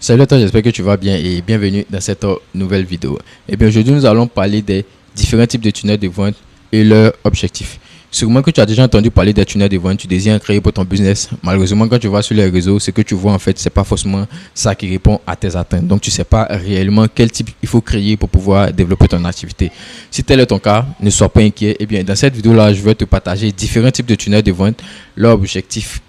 Salut à toi, j'espère que tu vas bien et bienvenue dans cette nouvelle vidéo. Et bien aujourd'hui, nous allons parler des différents types de tunnels de vente et leurs objectifs. Sûrement que tu as déjà entendu parler des tunnels de vente, tu désires créer pour ton business. Malheureusement, quand tu vas sur les réseaux, ce que tu vois en fait, c'est pas forcément ça qui répond à tes attentes. Donc, tu sais pas réellement quel type il faut créer pour pouvoir développer ton activité. Si tel est ton cas, ne sois pas inquiet. Et bien, dans cette vidéo-là, je vais te partager différents types de tunnels de vente, leurs objectifs,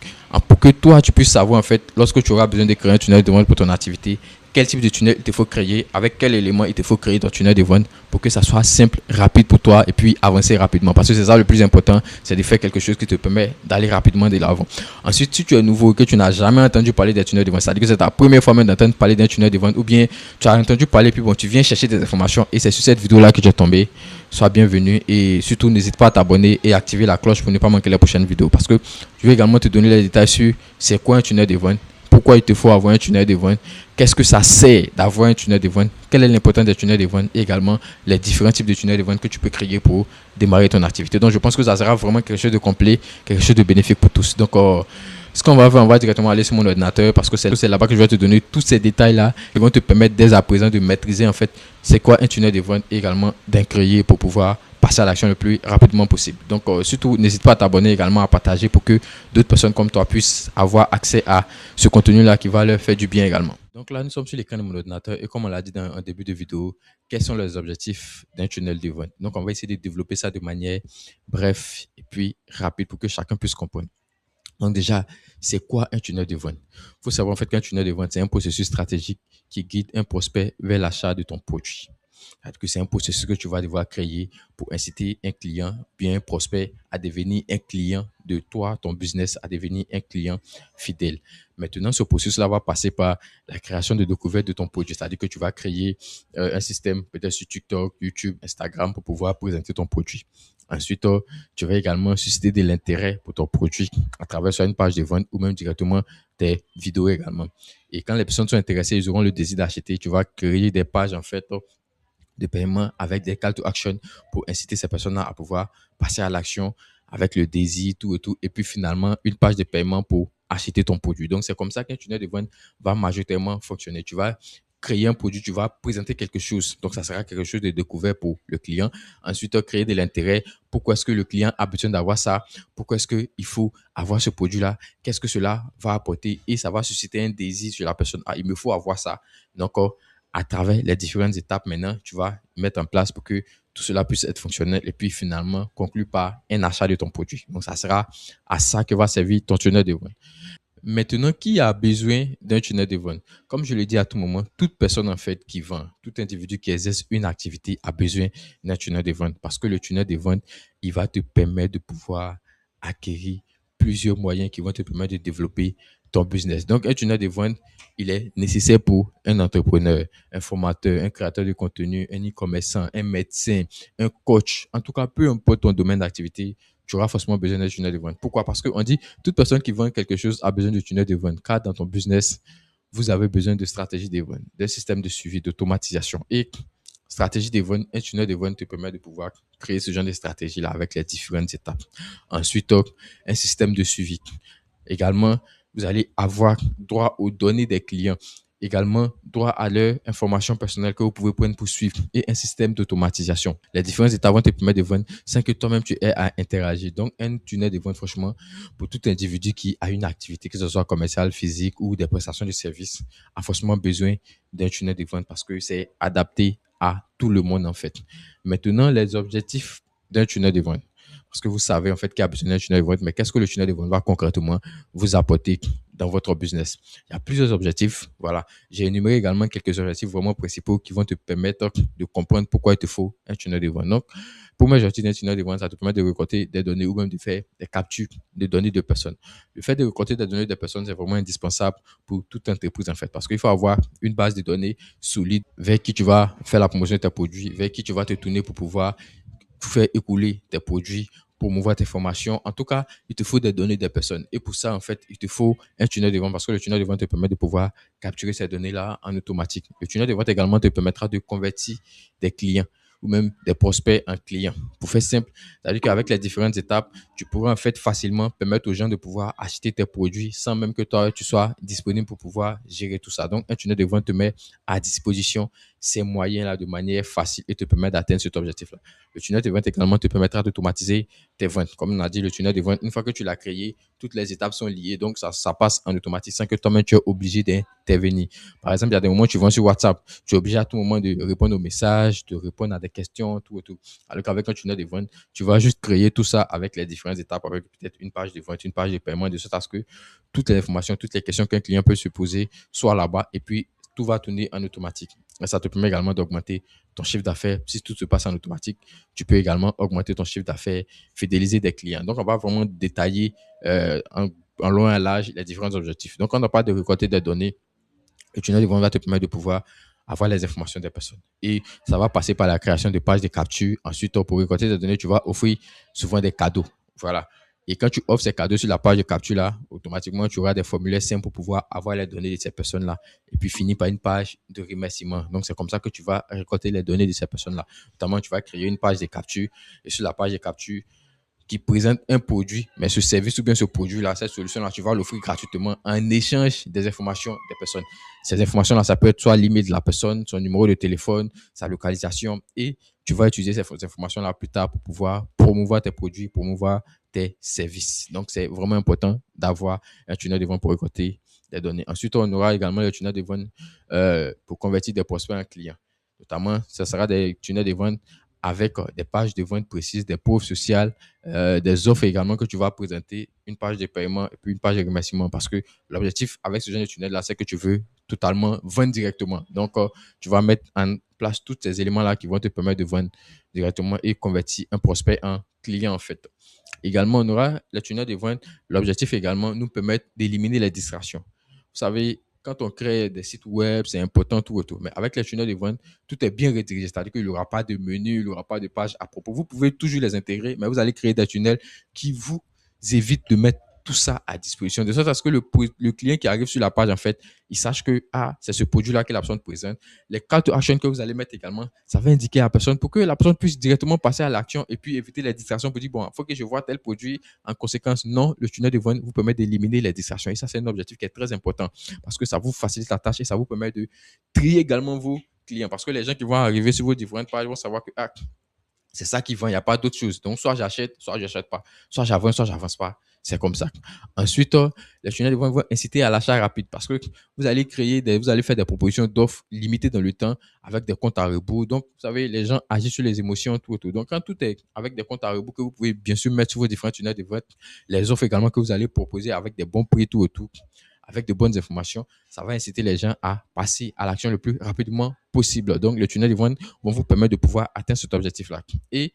pour que toi, tu puisses savoir, en fait, lorsque tu auras besoin de créer un tunnel de vente pour ton activité, quel type de tunnel il te faut créer, avec quel élément il te faut créer ton tunnel de vente pour que ça soit simple, rapide pour toi et puis avancer rapidement. Parce que c'est ça le plus important, c'est de faire quelque chose qui te permet d'aller rapidement de l'avant. Ensuite, si tu es nouveau et que tu n'as jamais entendu parler des tunnels de vente, c'est-à-dire que c'est ta première fois même d'entendre parler d'un tunnel de vente ou bien tu as entendu parler puis bon, tu viens chercher des informations et c'est sur cette vidéo-là que tu es tombé, sois bienvenu et surtout n'hésite pas à t'abonner et activer la cloche pour ne pas manquer les prochaines vidéos parce que je vais également te donner les détails sur c'est quoi un tunnel de vente, pourquoi il te faut avoir un tunnel de vente, qu'est-ce que ça sert d'avoir un tunnel de vente, quelle est l'importance des tunnels de vente et également les différents types de tunnels de vente que tu peux créer pour démarrer ton activité. Donc je pense que ça sera vraiment quelque chose de complet, quelque chose de bénéfique pour tous. Donc ce qu'on va faire, on va directement aller sur mon ordinateur parce que c'est là-bas que je vais te donner tous ces détails-là qui vont te permettre dès à présent de maîtriser en fait c'est quoi un tunnel de vente et également d'en créer pour pouvoir passer à l'action le plus rapidement possible. Donc surtout, n'hésite pas à t'abonner également, à partager pour que d'autres personnes comme toi puissent avoir accès à ce contenu-là qui va leur faire du bien également. Donc là, nous sommes sur l'écran de mon ordinateur et comme on l'a dit dans un début de vidéo, quels sont les objectifs d'un tunnel de vente? Donc on va essayer de développer ça de manière bref et puis rapide pour que chacun puisse comprendre. Donc déjà, c'est quoi un tunnel de vente? Il faut savoir en fait qu'un tunnel de vente, c'est un processus stratégique qui guide un prospect vers l'achat de ton produit. C'est-à-dire que c'est un processus que tu vas devoir créer pour inciter un client, bien un prospect, à devenir un client de toi, ton business, à devenir un client fidèle. Maintenant, ce processus-là va passer par la création de découvertes de ton produit. C'est-à-dire que tu vas créer un système peut-être sur TikTok, YouTube, Instagram pour pouvoir présenter ton produit. Ensuite, tu vas également susciter de l'intérêt pour ton produit à travers soit une page de vente ou même directement tes vidéos également. Et quand les personnes sont intéressées, ils auront le désir d'acheter. Tu vas créer des pages en fait de paiement avec des call to action pour inciter ces personnes à pouvoir passer à l'action avec le désir, tout et tout. Et puis finalement, une page de paiement pour acheter ton produit. Donc, c'est comme ça qu'un tunnel de vente va majoritairement fonctionner. Tu vas créer un produit, tu vas présenter quelque chose. Donc, ça sera quelque chose de découvert pour le client. Ensuite, créer de l'intérêt. Pourquoi est-ce que le client a besoin d'avoir ça? Pourquoi est-ce qu'il faut avoir ce produit-là? Qu'est-ce que cela va apporter? Et ça va susciter un désir sur la personne. Ah, il me faut avoir ça. Donc, à travers les différentes étapes maintenant, tu vas mettre en place pour que tout cela puisse être fonctionnel et puis finalement conclure par un achat de ton produit. Donc, ça sera à ça que va servir ton tunnel de vente. Maintenant, qui a besoin d'un tunnel de vente? Comme je le dis à tout moment, toute personne en fait qui vend, tout individu qui exerce une activité a besoin d'un tunnel de vente parce que le tunnel de vente, il va te permettre de pouvoir acquérir plusieurs moyens qui vont te permettre de développer ton business. Donc, un tunnel de vente, il est nécessaire pour un entrepreneur, un formateur, un créateur de contenu, un e-commerçant, un médecin, un coach. En tout cas, peu importe ton domaine d'activité, tu auras forcément besoin d'un tunnel de vente. Pourquoi? Parce qu'on dit toute personne qui vend quelque chose a besoin de tunnel de vente. Car dans ton business, vous avez besoin de stratégie de vente, d'un système de suivi, d'automatisation. Et stratégie de vente, un tunnel de vente te permet de pouvoir créer ce genre de stratégie-là avec les différentes étapes. Ensuite, un système de suivi. Également, vous allez avoir droit aux données des clients. Également, droit à leurs informations personnelles que vous pouvez prendre pour suivre et un système d'automatisation. Les différentes étapes vont te permettre de vendre sans que toi-même tu aies à interagir. Donc, un tunnel de vente, franchement, pour tout individu qui a une activité, que ce soit commerciale, physique ou des prestations de services, a forcément besoin d'un tunnel de vente parce que c'est adapté à tout le monde, en fait. Maintenant, les objectifs d'un tunnel de vente. Parce que vous savez en fait qu'il y a besoin d'un tunnel de vente, mais qu'est-ce que le tunnel de vente va concrètement vous apporter dans votre business? Il y a plusieurs objectifs. Voilà. J'ai énuméré également quelques objectifs vraiment principaux qui vont te permettre de comprendre pourquoi il te faut un tunnel de vente. Donc, pour moi, j'ai d'un tunnel de vente, ça te permet de récolter des données ou même de faire des captures de données de personnes. Le fait de récolter des données de personnes, c'est vraiment indispensable pour toute entreprise en fait, parce qu'il faut avoir une base de données solide vers qui tu vas faire la promotion de tes produits, vers qui tu vas te tourner pour pouvoir faire écouler tes produits, promouvoir tes formations. En tout cas, il te faut des données des personnes. Et pour ça, en fait, il te faut un tunnel de vente parce que le tunnel de vente te permet de pouvoir capturer ces données-là en automatique. Le tunnel de vente également te permettra de convertir des clients. ou même des prospects en clients. Pour faire simple, c'est-à-dire qu'avec les différentes étapes, tu pourras en fait facilement permettre aux gens de pouvoir acheter tes produits sans même que toi, tu sois disponible pour pouvoir gérer tout ça. Donc, un tunnel de vente te met à disposition ces moyens-là de manière facile et te permet d'atteindre cet objectif-là. Le tunnel de vente également te permettra d'automatiser tes ventes. Comme on a dit, le tunnel de vente, une fois que tu l'as créé, toutes les étapes sont liées. Donc, ça passe en automatique sans que toi-même tu es obligé d'intervenir. Par exemple, il y a des moments où tu vends sur WhatsApp. Tu es obligé à tout moment de répondre aux messages, de répondre à des questions, tout et tout. Alors qu'avec un tunnel de vente, tu vas juste créer tout ça avec les différentes étapes, avec peut-être une page de vente, une page de paiement, de sorte à ce que toutes les informations, toutes les questions qu'un client peut se poser soient là-bas et puis tout va tourner en automatique. Et ça te permet également d'augmenter ton chiffre d'affaires. Si tout se passe en automatique, tu peux également augmenter ton chiffre d'affaires, fidéliser des clients. Donc, on va vraiment détailler en long et en large les différents objectifs. Donc, on n'a pas de récolter des données. Le tunnel de vente va te permettre de pouvoir avoir les informations des personnes. Et ça va passer par la création de pages de capture. Ensuite, pour récolter des données, tu vas offrir souvent des cadeaux. Voilà. Et quand tu offres ces cadeaux sur la page de capture là, automatiquement, tu auras des formulaires simples pour pouvoir avoir les données de ces personnes-là. Et puis finir par une page de remerciement. Donc, c'est comme ça que tu vas récolter les données de ces personnes-là. Notamment, tu vas créer une page de capture. Et sur la page de capture, qui présente un produit, mais ce service ou bien ce produit-là, cette solution-là, tu vas l'offrir gratuitement en échange des informations des personnes. Ces informations-là, ça peut être soit l'email de la personne, son numéro de téléphone, sa localisation, et tu vas utiliser ces informations-là plus tard pour pouvoir promouvoir tes produits, promouvoir tes services. Donc, c'est vraiment important d'avoir un tunnel de vente pour récolter des données. Ensuite, on aura également le tunnel de vente pour convertir des prospects en clients. Notamment, ce sera des tunnels de vente avec des pages de vente précises, des pauvres sociales, des offres également que tu vas présenter, une page de paiement et puis une page de remerciement. Parce que l'objectif avec ce genre de tunnel-là, c'est que tu veux totalement vendre directement. Donc, tu vas mettre en place tous ces éléments-là qui vont te permettre de vendre directement et convertir un prospect en client, en fait. Également, on aura le tunnel de vente. L'objectif également nous permettre d'éliminer les distractions. Vous savez, quand on crée des sites web, c'est important tout et tout. Mais avec les tunnels de vente, tout est bien redirigé. C'est-à-dire qu'il n'y aura pas de menu, il n'y aura pas de page à propos. Vous pouvez toujours les intégrer, mais vous allez créer des tunnels qui vous évitent de mettre tout ça à disposition. De sorte à ce que le client qui arrive sur la page, en fait, il sache que, ah, c'est ce produit-là que la personne présente. Les call to action que vous allez mettre également, ça va indiquer à la personne pour que la personne puisse directement passer à l'action et puis éviter les distractions pour dire, bon, il faut que je vois tel produit. En conséquence, non, le tunnel de vente vous permet d'éliminer les distractions. Et ça, c'est un objectif qui est très important parce que ça vous facilite la tâche et ça vous permet de trier également vos clients. Parce que les gens qui vont arriver sur vos différentes pages vont savoir que, ah, c'est ça qui vend, il n'y a pas d'autre chose. Donc, soit j'achète, soit je n'achète pas. Soit j'avance, soit j'avance pas. C'est comme ça. Ensuite, les tunnels vont inciter à l'achat rapide parce que vous allez faire des propositions d'offres limitées dans le temps avec des comptes à rebours. Donc, vous savez, les gens agissent sur les émotions, tout, tout. Donc, quand tout est avec des comptes à rebours que vous pouvez bien sûr mettre sur vos différents tunnels de vente, les offres également que vous allez proposer avec des bons prix, tout et tout, avec de bonnes informations, ça va inciter les gens à passer à l'action le plus rapidement possible. Donc, le tunnel de vente vont vous permettre de pouvoir atteindre cet objectif-là. Et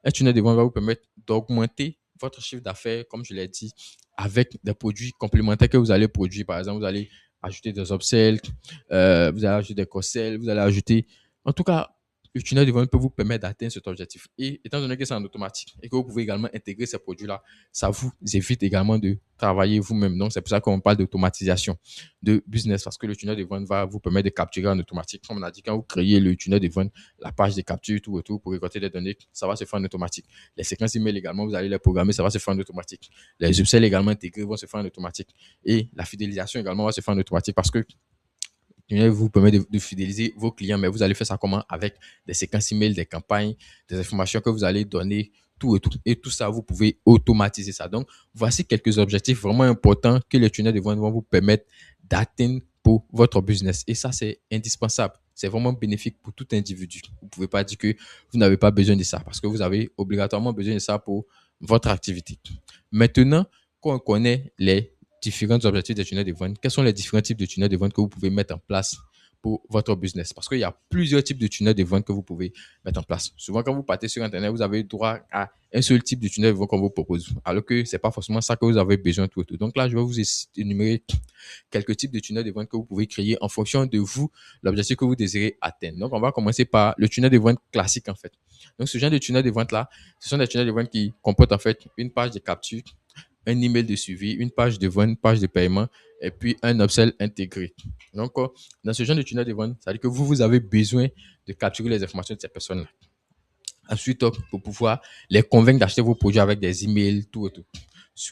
un tunnel de vente va vous permettre d'augmenter votre chiffre d'affaires, comme je l'ai dit, avec des produits complémentaires que vous allez produire. Par exemple, vous allez ajouter des upsells, vous allez ajouter des cross-sells, vous allez ajouter, en tout cas, le tunnel de vente peut vous permettre d'atteindre cet objectif. Et étant donné que c'est en automatique et que vous pouvez également intégrer ces produits-là, ça vous évite également de travailler vous-même. Donc, c'est pour ça qu'on parle d'automatisation de business parce que le tunnel de vente va vous permettre de capturer en automatique. Comme on a dit, quand vous créez le tunnel de vente, la page de capture, tout et tout, pour récolter les données, ça va se faire en automatique. Les séquences email également, vous allez les programmer, ça va se faire en automatique. Les upsells également intégrés vont se faire en automatique. Et la fidélisation également va se faire en automatique parce que vous permet de fidéliser vos clients, mais vous allez faire ça comment? Avec des séquences email, des campagnes, des informations que vous allez donner, tout et tout. Et tout ça, vous pouvez automatiser ça. Donc, voici quelques objectifs vraiment importants que les tunnels de vente vont vous permettre d'atteindre pour votre business. Et ça, c'est indispensable. C'est vraiment bénéfique pour tout individu. Vous ne pouvez pas dire que vous n'avez pas besoin de ça parce que vous avez obligatoirement besoin de ça pour votre activité. Maintenant qu'on connaît les différents objectifs des tunnels de vente, quels sont les différents types de tunnels de vente que vous pouvez mettre en place pour votre business? Parce qu'il y a plusieurs types de tunnels de vente que vous pouvez mettre en place. Souvent, quand vous partez sur Internet, vous avez droit à un seul type de tunnel de vente qu'on vous propose, alors que ce n'est pas forcément ça que vous avez besoin tout et tout. Donc là, je vais vous énumérer quelques types de tunnels de vente que vous pouvez créer en fonction de vous, l'objectif que vous désirez atteindre. Donc, on va commencer par le tunnel de vente classique, en fait. Donc, ce genre de tunnel de vente-là, ce sont des tunnels de vente qui comportent, en fait, une page de capture, un email de suivi, une page de vente, une page de paiement et puis un upsell intégré. Donc, dans ce genre de tunnel de vente, ça veut dire que vous avez besoin de capturer les informations de ces personnes-là. Ensuite, pour pouvoir les convaincre d'acheter vos produits avec des emails, tout et tout.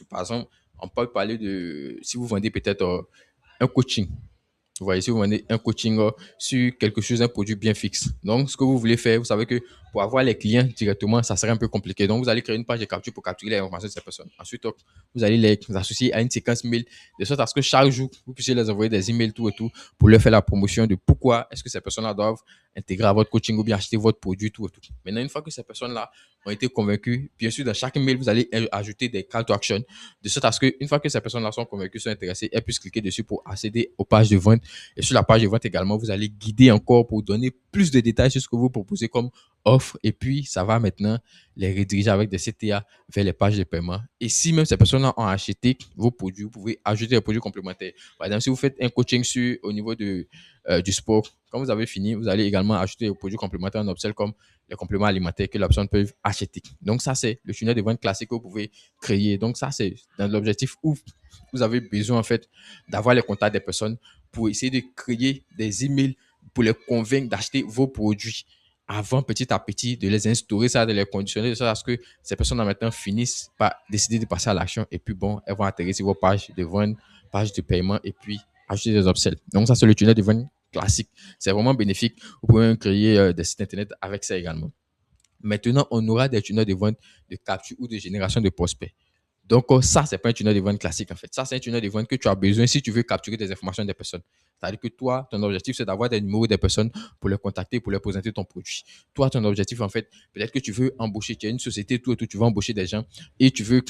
Par exemple, on peut parler de si vous vendez peut-être un coaching. Vous voyez, si vous vendez un coaching sur quelque chose, un produit bien fixe. Donc, ce que vous voulez faire, vous savez que pour avoir les clients directement, ça serait un peu compliqué. Donc, vous allez créer une page de capture pour capturer les informations de ces personnes. Ensuite, vous allez les associer à une séquence mail, de sorte à ce que chaque jour, vous puissiez les envoyer des emails, tout et tout, pour leur faire la promotion de pourquoi est-ce que ces personnes-là doivent intégrer à votre coaching ou bien acheter votre produit, tout et tout. Maintenant, une fois que ces personnes-là ont été convaincues, bien sûr, dans chaque mail, vous allez ajouter des call to action, de sorte à ce que, une fois que ces personnes-là sont convaincues, sont intéressées, elles puissent cliquer dessus pour accéder aux pages de vente. Et sur la page de vente également, vous allez guider encore pour donner plus de détails sur ce que vous proposez comme offre. Et puis, ça va maintenant les rediriger avec des CTA vers les pages de paiement. Et si même ces personnes-là ont acheté vos produits, vous pouvez ajouter des produits complémentaires. Par exemple, si vous faites un coaching au niveau du sport, quand vous avez fini, vous allez également ajouter des produits complémentaires en upsell comme les compléments alimentaires que la personne peut acheter. Donc, ça, c'est le tunnel de vente classique que vous pouvez créer. Donc, ça, c'est dans l'objectif où vous avez besoin, en fait, d'avoir les contacts des personnes pour essayer de créer des emails pour les convaincre d'acheter vos produits avant petit à petit de les instaurer, ça, de les conditionner, de sorte à ce que ces personnes maintenant finissent par décider de passer à l'action et puis bon, elles vont atterrir sur vos pages de vente, pages de paiement et puis acheter des upsells. Donc ça, c'est le tunnel de vente classique. C'est vraiment bénéfique. Vous pouvez même créer des sites internet avec ça également. Maintenant, on aura des tunnels de vente de capture ou de génération de prospects. Donc, ça, c'est pas un tunnel de vente classique, en fait. Ça, c'est un tunnel de vente que tu as besoin si tu veux capturer des informations des personnes. C'est-à-dire que toi, ton objectif, c'est d'avoir des numéros des personnes pour les contacter, pour leur présenter ton produit. Toi, ton objectif, en fait, peut-être que tu veux embaucher, tu as une société, tout et tout, tu veux embaucher des gens et tu veux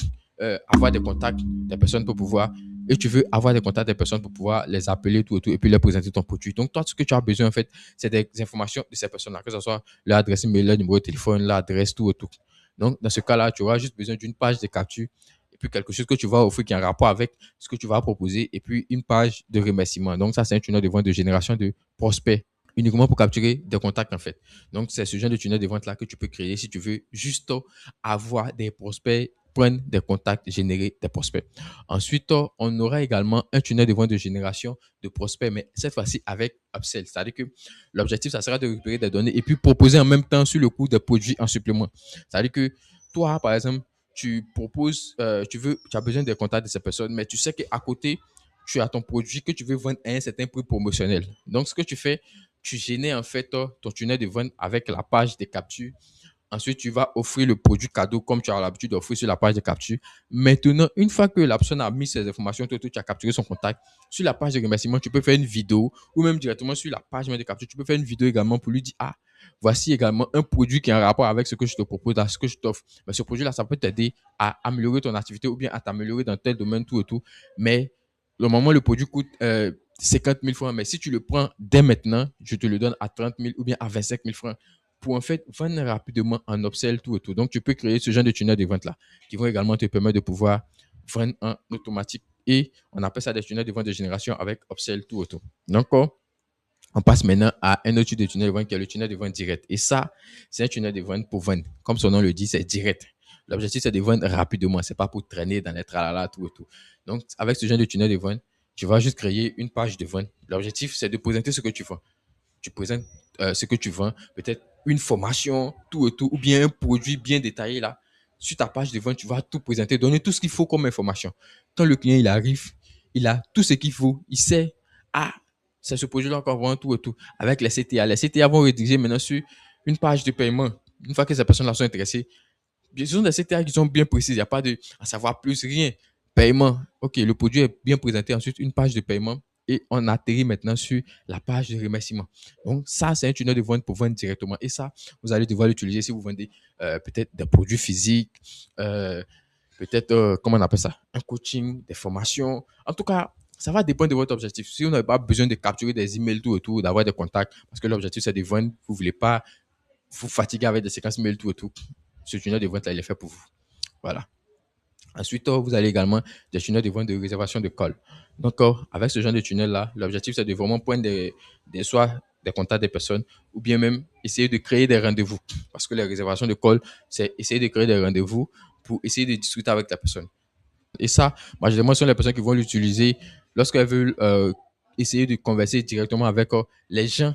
avoir des contacts des personnes pour pouvoir, et tu veux avoir des contacts des personnes pour pouvoir les appeler, tout et tout, et puis leur présenter ton produit. Donc, toi, ce que tu as besoin, en fait, c'est des informations de ces personnes-là, que ce soit leur adresse email, leur numéro de téléphone, l'adresse, tout et tout. Donc, dans ce cas-là, tu auras juste besoin d'une page de capture et puis quelque chose que tu vas offrir qui a un rapport avec ce que tu vas proposer, et puis une page de remerciement. Donc, ça, c'est un tunnel de vente de génération de prospects uniquement pour capturer des contacts, en fait. Donc, c'est ce genre de tunnel de vente-là que tu peux créer si tu veux juste avoir des prospects, prendre des contacts, générer des prospects. Ensuite, on aura également un tunnel de vente de génération de prospects, mais cette fois-ci avec upsell. C'est-à-dire que l'objectif, ça sera de récupérer des données et puis proposer en même temps sur le coût des produits en supplément. C'est-à-dire que toi, par exemple, tu proposes, tu as besoin des contacts de ces personnes, mais tu sais qu'à côté, tu as ton produit que tu veux vendre à un certain prix promotionnel. Donc, ce que tu fais, tu génères en fait ton tunnel de vente avec la page des captures. Ensuite, tu vas offrir le produit cadeau comme tu as l'habitude d'offrir sur la page de capture. Maintenant, une fois que la personne a mis ses informations, tu as capturé son contact, sur la page de remerciement, tu peux faire une vidéo ou même directement sur la page de capture, tu peux faire une vidéo également pour lui dire, ah, voici également un produit qui a un rapport avec ce que je te propose, à ce que je t'offre. Mais ce produit-là, ça peut t'aider à améliorer ton activité ou bien à t'améliorer dans tel domaine, tout et tout. Mais normalement, le produit coûte 50 000 francs. Mais si tu le prends dès maintenant, je te le donne à 30 000 ou bien à 25 000 francs pour en fait vendre rapidement en upsell, tout et tout. Donc, tu peux créer ce genre de tunnel de vente-là qui vont également te permettre de pouvoir vendre en automatique. Et on appelle ça des tunnels de vente de génération avec upsell, tout et tout. Donc, on passe maintenant à un autre type de tunnel de vente qui est le tunnel de vente direct. Et ça, c'est un tunnel de vente pour vendre. Comme son nom le dit, c'est direct. L'objectif, c'est de vendre rapidement. C'est pas pour traîner dans les tralala, tout et tout. Donc, avec ce genre de tunnel de vente, tu vas juste créer une page de vente. L'objectif, c'est de présenter ce que tu vends. Tu présentes ce que tu vends, peut-être une formation, tout et tout, ou bien un produit bien détaillé là. Sur ta page de vente, tu vas tout présenter, donner tout ce qu'il faut comme information. Quand le client il arrive, il a tout ce qu'il faut, il sait, ah, c'est ce produit-là qu'on vend, tout et tout. Avec les CTA. Les CTA vont rédiger maintenant sur une page de paiement. Une fois que ces personnes-là sont intéressées, ce sont des CTA qui sont bien précises. Il n'y a pas de à savoir plus, rien. Paiement. OK, le produit est bien présenté. Ensuite, une page de paiement. Et on atterrit maintenant sur la page de remerciement. Donc, ça, c'est un tunnel de vente pour vendre directement. Et ça, vous allez devoir l'utiliser si vous vendez peut-être des produits physiques, euh, peut-être, comment on appelle ça, un coaching, des formations. En tout cas, ça va dépendre de votre objectif. Si vous n'avez pas besoin de capturer des emails tout et tout, d'avoir des contacts, parce que l'objectif, c'est de vendre, vous ne voulez pas vous fatiguer avec des séquences mail tout et tout, ce tunnel de vente-là, il est fait pour vous. Voilà. Ensuite, vous allez également des tunnels de vente de réservation de call. Donc, avec ce genre de tunnel-là, l'objectif, c'est de vraiment prendre soit des contacts des personnes ou bien même essayer de créer des rendez-vous. Parce que les réservations de call, c'est essayer de créer des rendez-vous pour essayer de discuter avec la personne. Et ça, majoritairement, ce sont les personnes qui vont l'utiliser lorsqu'elles veulent essayer de converser directement avec les gens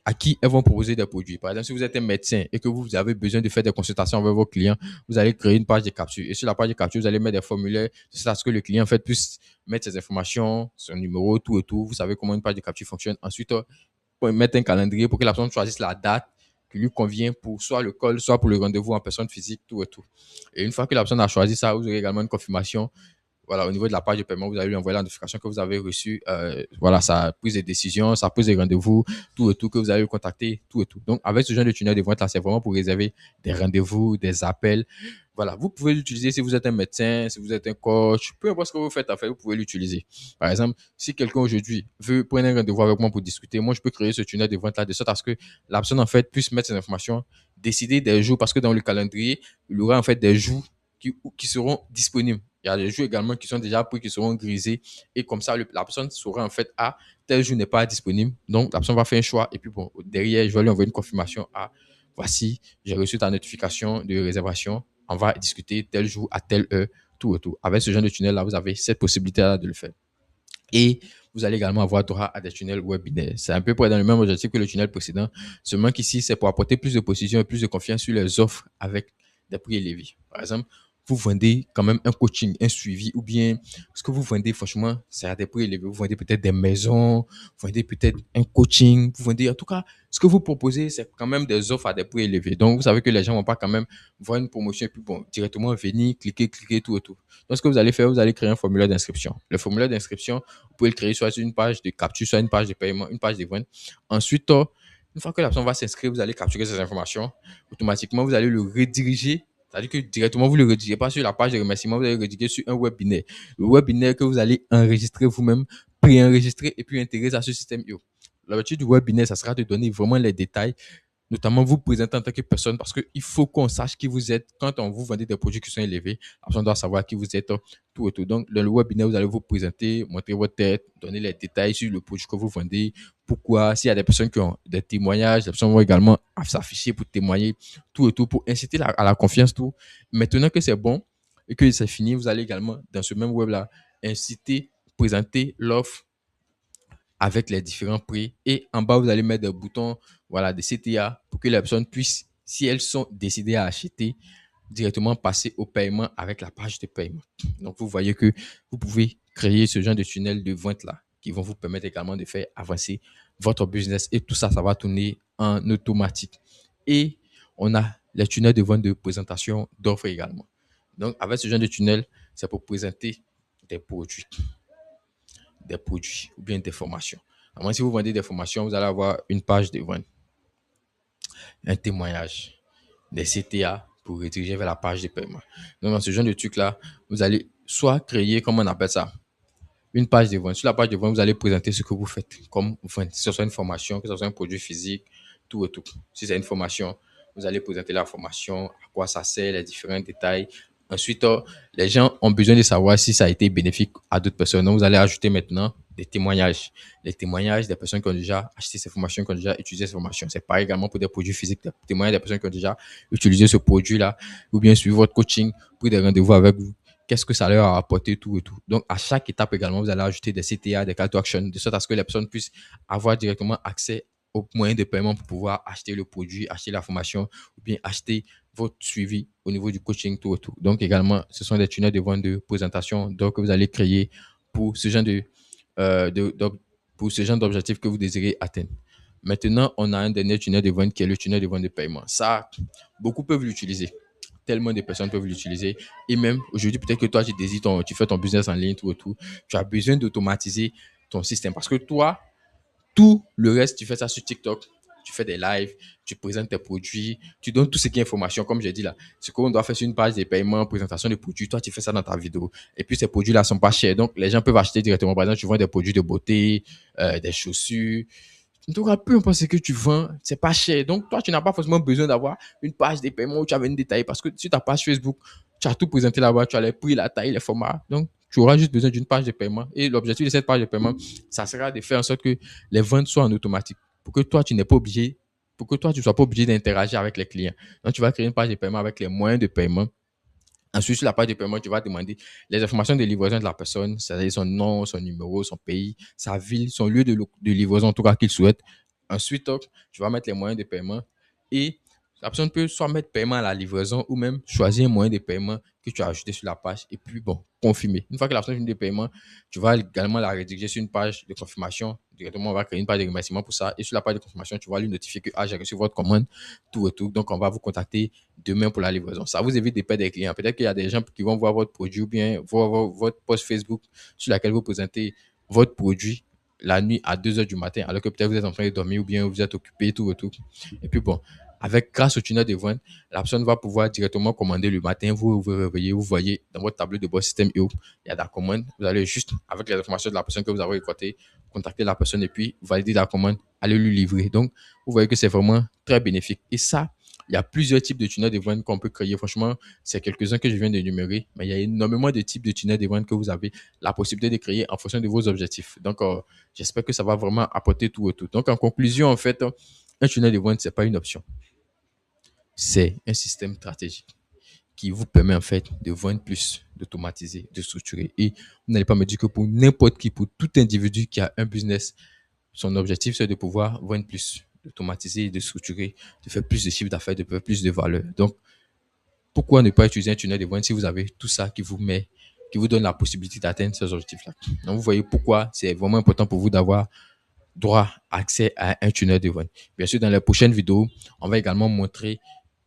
à qui elles vont proposer des produits. Par exemple, si vous êtes un médecin et que vous avez besoin de faire des consultations avec vos clients, vous allez créer une page de capture. Et sur la page de capture, vous allez mettre des formulaires, c'est à ce que le client en fait puisse mettre ses informations, son numéro, tout et tout. Vous savez comment une page de capture fonctionne. Ensuite, pour mettre un calendrier pour que la personne choisisse la date qui lui convient pour soit le call, soit pour le rendez-vous en personne physique, tout et tout. Et une fois que la personne a choisi ça, vous aurez également une confirmation. Voilà, au niveau de la page de paiement, vous allez lui envoyer la notification que vous avez reçue. Voilà, sa prise de décision, sa prise de rendez-vous, tout et tout, que vous allez le contacter, tout et tout. Donc, avec ce genre de tunnel de vente là, c'est vraiment pour réserver des rendez-vous, des appels. Voilà, vous pouvez l'utiliser si vous êtes un médecin, si vous êtes un coach, peu importe ce que vous faites à faire, vous pouvez l'utiliser. Par exemple, si quelqu'un aujourd'hui veut prendre un rendez-vous avec moi pour discuter, moi, je peux créer ce tunnel de vente là de sorte à ce que la personne, en fait, puisse mettre ses informations, décider des jours, parce que dans le calendrier, il y aura, en fait, des jours qui seront disponibles. Il y a des jours également qui sont déjà pris, qui seront grisés. Et comme ça, la personne saura en fait, ah, tel jour n'est pas disponible. Donc, la personne va faire un choix. Et puis, bon, derrière, je vais lui envoyer une confirmation. Ah, voici, j'ai reçu ta notification de réservation. On va discuter tel jour à telle heure, tout et tout. Avec ce genre de tunnel-là, vous avez cette possibilité-là de le faire. Et vous allez également avoir droit à des tunnels webinaires. C'est un peu dans le même objectif que le tunnel précédent. Seulement qu'ici, c'est pour apporter plus de précision et plus de confiance sur les offres avec des prix élevés. Par exemple, vous vendez quand même un coaching, un suivi, ou bien ce que vous vendez, franchement, c'est à des prix élevés. Vous vendez peut-être des maisons, vous vendez peut-être un coaching, vous vendez, en tout cas, ce que vous proposez, c'est quand même des offres à des prix élevés. Donc, vous savez que les gens vont pas quand même voir une promotion et puis, bon, directement venir, cliquer, tout et tout. Donc, ce que vous allez faire, vous allez créer un formulaire d'inscription. Le formulaire d'inscription, vous pouvez le créer soit sur une page de capture, soit une page de paiement, une page de vente. Ensuite, une fois que la personne va s'inscrire, vous allez capturer ces informations. Automatiquement, vous allez le rediriger. C'est-à-dire que directement, vous ne le redirigez pas sur la page de remerciement, vous allez le rediriger sur un webinaire. Le webinaire que vous allez enregistrer vous-même, préenregistrer et puis intégrer ça sur le système IO. L'objectif du webinaire, ça sera de donner vraiment les détails, notamment vous présenter en tant que personne, parce qu'il faut qu'on sache qui vous êtes. Quand on vous vendez des produits qui sont élevés, la personne doit savoir qui vous êtes, tout et tout. Donc, dans le webinaire, vous allez vous présenter, montrer votre tête, donner les détails sur le produit que vous vendez, pourquoi, s'il y a des personnes qui ont des témoignages, les personnes vont également s'afficher pour témoigner, tout et tout, pour inciter à la confiance, tout. Maintenant que c'est bon et que c'est fini, vous allez également, dans ce même web-là, inciter, présenter l'offre avec les différents prix. Et en bas, vous allez mettre des boutons, voilà, des CTA pour que les personnes puissent, si elles sont décidées à acheter, directement passer au paiement avec la page de paiement. Donc, vous voyez que vous pouvez créer ce genre de tunnel de vente-là qui vont vous permettre également de faire avancer votre business. Et tout ça, ça va tourner en automatique. Et on a les tunnels de vente de présentation d'offres également. Donc, avec ce genre de tunnel, c'est pour présenter des produits ou bien des formations. Alors, si vous vendez des formations, vous allez avoir une page de vente, un témoignage, des CTA pour rediriger vers la page de paiement. Donc, dans ce genre de truc-là, vous allez soit créer, comme on appelle ça, une page de vente. Sur la page de vente, vous allez présenter ce que vous faites, comme vente, que ce soit une formation, que ce soit un produit physique, tout et tout. Si c'est une formation, vous allez présenter la formation, à quoi ça sert, les différents détails. Ensuite, les gens ont besoin de savoir si ça a été bénéfique à d'autres personnes. Donc, vous allez ajouter maintenant des témoignages. Les témoignages des personnes qui ont déjà acheté ces formations, qui ont déjà utilisé ces formations. C'est pareil également pour des produits physiques, des témoignages des personnes qui ont déjà utilisé ce produit-là, ou bien suivi votre coaching, pris des rendez-vous avec vous. Qu'est-ce que ça leur a apporté, tout et tout. Donc, à chaque étape également, vous allez ajouter des CTA, des call to action, de sorte à ce que les personnes puissent avoir directement accès aux moyens de paiement pour pouvoir acheter le produit, acheter la formation, ou bien acheter votre suivi au niveau du coaching, tout et tout. Donc, également, ce sont des tunnels de vente de présentation donc, que vous allez créer pour ce genre pour ce genre d'objectif que vous désirez atteindre. Maintenant, on a un dernier tunnel de vente qui est le tunnel de vente de paiement. Ça, beaucoup peuvent l'utiliser. Tellement de personnes peuvent l'utiliser. Et même aujourd'hui, peut-être que toi, tu fais ton business en ligne, tout et tout. Tu as besoin d'automatiser ton système. Parce que toi, tout le reste, tu fais ça sur TikTok. Tu fais des lives, tu présentes tes produits, tu donnes tout ce qui est information, comme j'ai dit là. Ce qu'on doit faire sur une page de paiement, présentation de produits, toi, tu fais ça dans ta vidéo. Et puis, ces produits-là sont pas chers. Donc, les gens peuvent acheter directement. Par exemple, tu vends des produits de beauté, des chaussures. En tout cas, peu importe ce que tu vends, c'est pas cher. Donc, toi, tu n'as pas forcément besoin d'avoir une page de paiement où tu as une détail parce que sur ta page Facebook, tu as tout présenté là-bas, tu as les prix, la taille, les formats. Donc, tu auras juste besoin d'une page de paiement. Et l'objectif de cette page de paiement, ça sera de faire en sorte que les ventes soient en automatique pour que toi, tu n'es pas obligé, pour que toi, tu ne sois pas obligé d'interagir avec les clients. Donc, tu vas créer une page de paiement avec les moyens de paiement. Ensuite, sur la page de paiement, tu vas demander les informations de livraison de la personne, c'est-à-dire son nom, son numéro, son pays, sa ville, son lieu de livraison, en tout cas qu'il souhaite. Ensuite, tu vas mettre les moyens de paiement et la personne peut soit mettre paiement à la livraison ou même choisir un moyen de paiement que tu as ajouté sur la page et puis bon, confirmer. Une fois que la personne finit de paiement, tu vas également la rédiger sur une page de confirmation. Directement, on va créer une page de remerciement pour ça et sur la page de confirmation, tu vas lui notifier que j'ai reçu votre commande, tout et tout. Donc, on va vous contacter demain pour la livraison. Ça vous évite de perdre des clients. Peut-être qu'il y a des gens qui vont voir votre produit ou bien voir votre post Facebook sur laquelle vous présentez votre produit la nuit à 2 heures du matin, alors que peut-être vous êtes en train de dormir ou bien vous êtes occupé, tout et tout. Et puis bon, grâce au tunnel de vente, la personne va pouvoir directement commander le matin. Vous vous réveillez, vous voyez dans votre tableau de bord système IO, il y a la commande. Vous allez juste, avec les informations de la personne que vous avez récoltées, contacter la personne et puis valider la commande, aller lui livrer. Donc, vous voyez que c'est vraiment très bénéfique. Et ça, il y a plusieurs types de tunnels de vente qu'on peut créer. Franchement, c'est quelques-uns que je viens d'énumérer, mais il y a énormément de types de tunnels de vente que vous avez la possibilité de créer en fonction de vos objectifs. Donc, j'espère que ça va vraiment apporter tout et tout. Donc, en conclusion, en fait, un tunnel de vente, ce n'est pas une option. C'est un système stratégique qui vous permet en fait de vendre plus, d'automatiser, de structurer. Et vous n'allez pas me dire que pour n'importe qui, pour tout individu qui a un business, son objectif c'est de pouvoir vendre plus, d'automatiser, de structurer, de faire plus de chiffre d'affaires, de faire plus de valeur. Donc, pourquoi ne pas utiliser un tunnel de vente si vous avez tout ça qui vous donne la possibilité d'atteindre ces objectifs-là. Donc, vous voyez pourquoi c'est vraiment important pour vous d'avoir droit accès à un tunnel de vente. Bien sûr, dans les prochaines vidéos, on va également montrer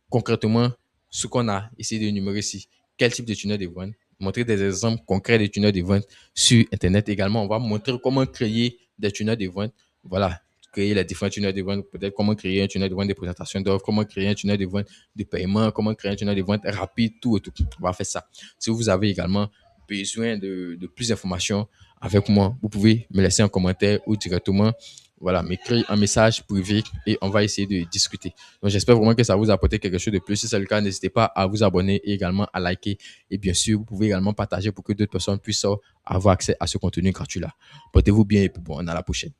concrètement ce qu'on a essayé de d'énumérer ici. Quel type de tunnel de vente, montrer des exemples concrets de tunnels de vente sur Internet. Également, on va montrer comment créer des tunnels de vente. Voilà, créer les différents tunnels de vente, peut-être comment créer un tunnel de vente de présentation d'offres, comment créer un tunnel de vente de paiement, comment créer un tunnel de vente rapide, tout et tout. On va faire ça. Si vous avez également besoin de plus d'informations avec moi, vous pouvez me laisser un commentaire ou directement voilà, m'écrire un message privé et on va essayer de discuter. Donc, j'espère vraiment que ça vous a apporté quelque chose de plus. Si c'est le cas, n'hésitez pas à vous abonner et également à liker. Et bien sûr, vous pouvez également partager pour que d'autres personnes puissent avoir accès à ce contenu gratuit-là. Portez-vous bien et puis bon, on à la prochaine.